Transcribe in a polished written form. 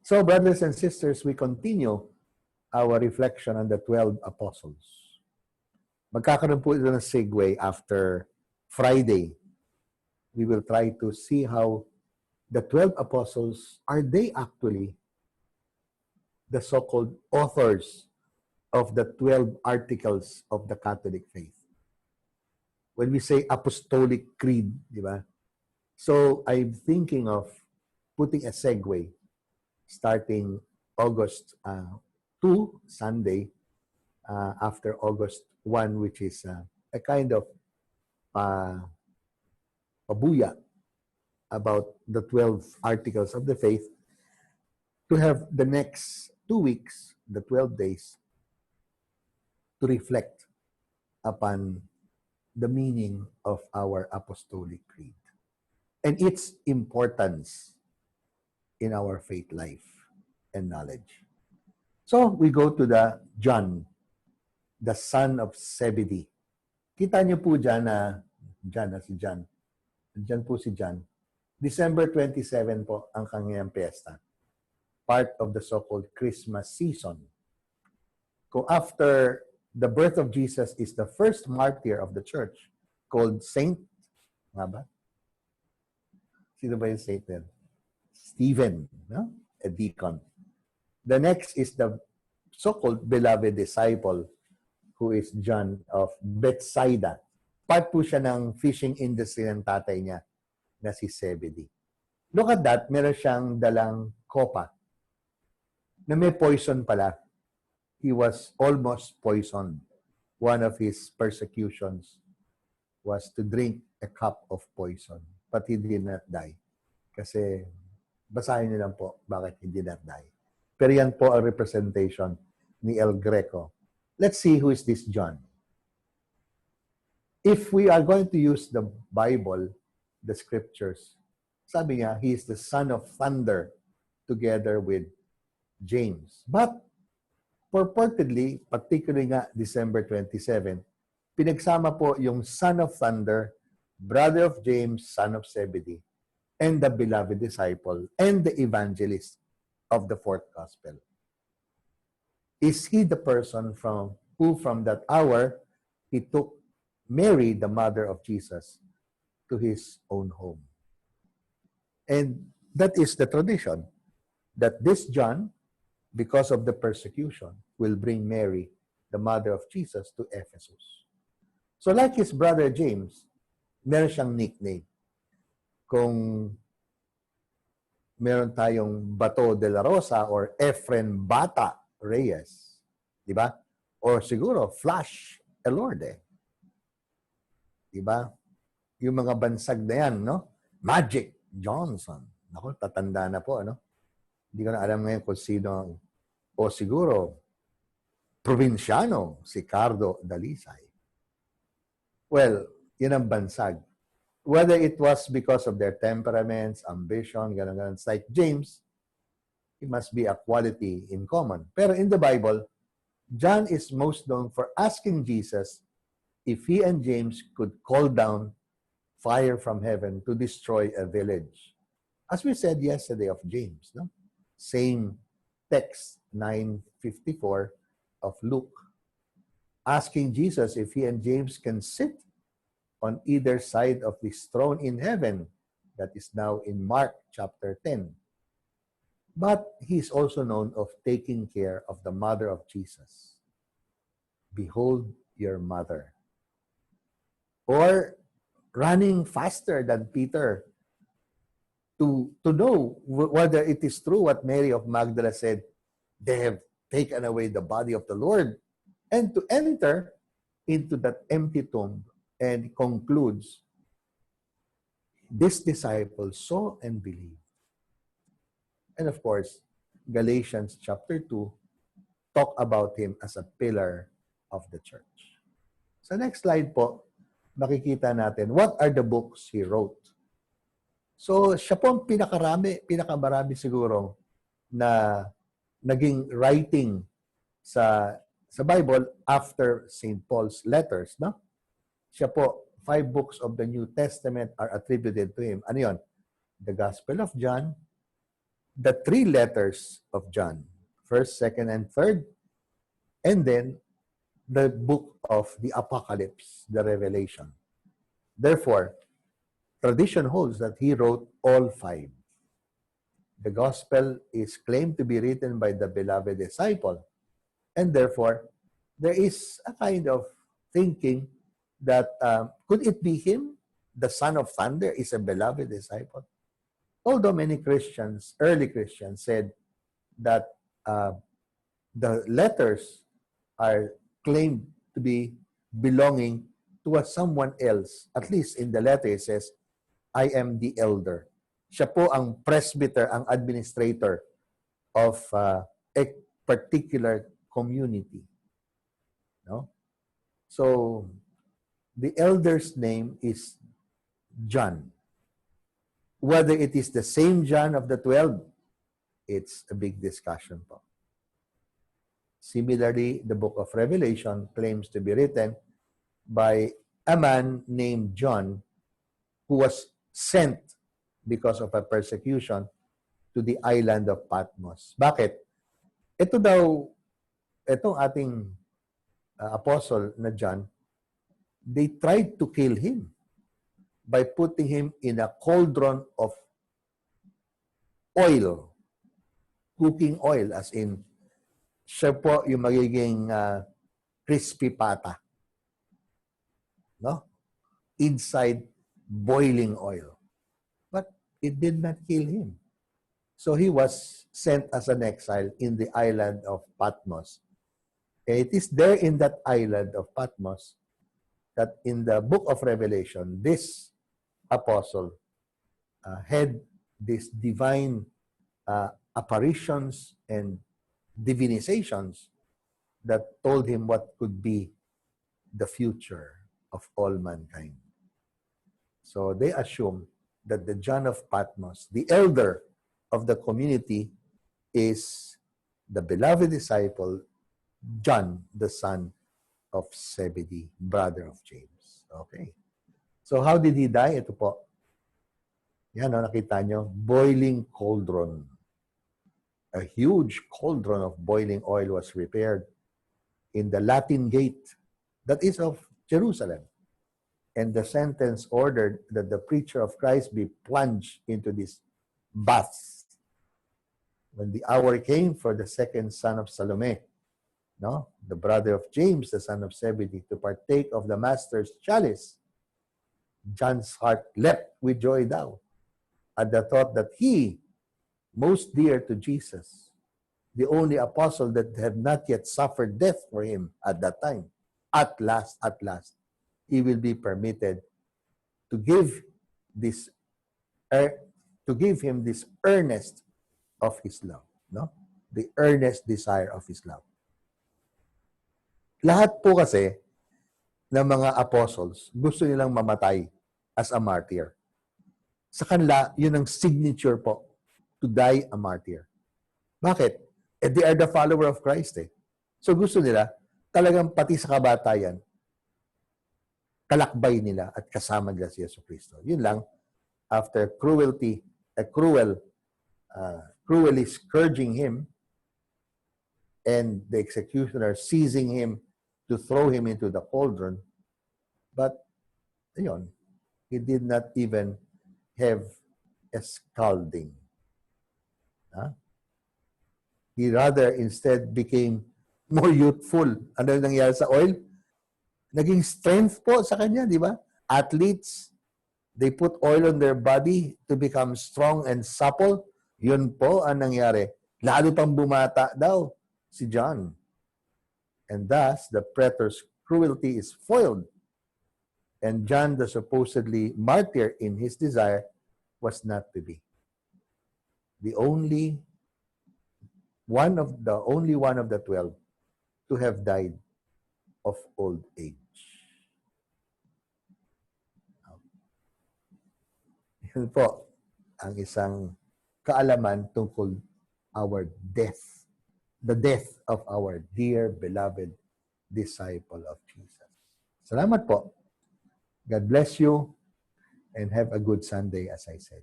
So, brothers and sisters, we continue our reflection on the 12 apostles. Magkakaroon po ito ng segue after Friday. We will try to see how the 12 apostles, are they actually the so-called authors of the 12 articles of the Catholic faith? When we say apostolic creed, di ba? So, I'm thinking of putting a segue starting August 2, Sunday, after August 1, which is a kind of pabuya about the 12 articles of the faith, to have the next 2 weeks, the 12 days, to reflect upon the meaning of our apostolic creed and its importance in our faith life and knowledge. So, we go to the John, the son of Zebedee. Kita niyo po dyan na, si John. Dyan po si John. December 27 po ang kanyang piyesta. Part of the so-called Christmas season. Kung after the birth of Jesus is the first martyr of the church, called Saint, nga ba? Sino ba yung saint din? Stephen, no? A deacon. The next is the so-called beloved disciple, who is John of Bethsaida. Part po siya ng fishing industry ng tatay niya na si Zebedee. Look at that, meron siyang dalang kopa na may poison pala. He was almost poisoned. One of his persecutions was to drink a cup of poison. But he did not die. Kasi, basahin niyo lang po bakit he did not die. Pero yan po ang representation ni El Greco. Let's see who is this John. If we are going to use the Bible, the scriptures, sabi niya, he is the son of thunder together with James. But purportedly, particularly nga December 27, pinagsama po yung son of thunder, brother of James, son of Zebedee, and the beloved disciple, and the evangelist of the fourth gospel. Is he the person who from that hour he took Mary, the mother of Jesus, to his own home? And that is the tradition, that this John, because of the persecution, will bring Mary, the mother of Jesus, to Ephesus. So like his brother James, meron siyang nickname. Kung meron tayong Bato de la Rosa or Efren Bata Reyes, di ba? Or siguro Flash Elorde. Di ba? Yung mga bansag na yan, no? Magic Johnson. Naku, tatanda na po, ano? Hindi ko na alam ngayon kung sino. O siguro, probinsyano, si Cardo Dalisay. Well, yun ang bansag. Whether it was because of their temperaments, ambition, gano'n-gano'n. It's like James, it must be a quality in common. Pero in the Bible, John is most known for asking Jesus if he and James could call down fire from heaven to destroy a village. As we said yesterday of James, no? Same text, 9:54 of Luke, asking Jesus if he and James can sit on either side of this throne in heaven. That is now in Mark chapter 10. But he's also known of taking care of the mother of Jesus. Behold your mother. Or running faster than Peter to know whether it is true what Mary of Magdala said, they have taken away the body of the Lord, and to enter into that empty tomb, and concludes, this disciple saw and believed. And of course, Galatians chapter 2 talk about him as a pillar of the church. Sa next slide po, makikita natin what are the books he wrote. So, siya po ang pinakamarami siguro na naging writing sa Bible after St. Paul's letters, no? Siya po, 5 books of the New Testament are attributed to him. Ano yun? The Gospel of John, the three letters of John, first, second, and third, and then the book of the Apocalypse, the Revelation. Therefore, tradition holds that he wrote all five. The gospel is claimed to be written by the beloved disciple, and therefore, there is a kind of thinking that could it be him, the son of thunder, is a beloved disciple? Although many Christians, early Christians, said that the letters are claimed to be belonging to someone else. At least in the letter it says, I am the elder. Siya po ang presbyter, ang administrator of a particular community. No? So, the elder's name is John. Whether it is the same John of the 12, it's a big discussion po. Similarly, the book of Revelation claims to be written by a man named John who was sent because of a persecution to the island of Patmos. Bakit? Ito daw, itong ating apostle na John, they tried to kill him by putting him in a cauldron of oil, cooking oil, as in, siya po yung magiging crispy pata. No? Inside boiling oil. But it did not kill him. So he was sent as an exile in the island of Patmos. And it is there in that island of Patmos that in the book of Revelation, this apostle had these divine apparitions and divinizations that told him what could be the future of all mankind. So they assume that the John of Patmos, the elder of the community, is the beloved disciple, John, the son of Zebedee, brother of James. Okay. So how did he die? Ito po. Yan, nakita nyo. Boiling cauldron. A huge cauldron of boiling oil was prepared in the Latin gate that is of Jerusalem. And the sentence ordered that the preacher of Christ be plunged into this bath. When the hour came for the second son of Salome, no, the brother of James, the son of Zebedee, to partake of the master's chalice, John's heart leapt with joy now at the thought that he, most dear to Jesus, the only apostle that had not yet suffered death for him at that time, at last, he will be permitted to give this, to give him this earnest of his love, no? The earnest desire of his love. Lahat po kasi ng mga apostles, gusto nilang mamatay as a martyr. Sa kanila, yun ang signature po, to die a martyr. Bakit? Eh, they are the follower of Christ eh. So gusto nila, talagang pati sa kabatayan, kalakbay nila at kasama nila si Yesu Cristo. Yun lang, after cruelly scourging him, and the executioner seizing him to throw him into the cauldron, but ayun, he did not even have a scalding. Huh? He rather instead became more youthful. Ano yung nangyari sa oil? Naging strength po sa kanya, di ba? Athletes, they put oil on their body to become strong and supple. Yun po ang nangyari. Lalo pang bumata daw si John. And thus, the pretor's cruelty is foiled. And John, the supposedly martyr in his desire, was not to be. The only one of the 12 to have died of old age. Yun po ang isang kaalaman tungkol our death. The death of our dear, beloved disciple of Jesus. Salamat po. God bless you and have a good Sunday, as I said.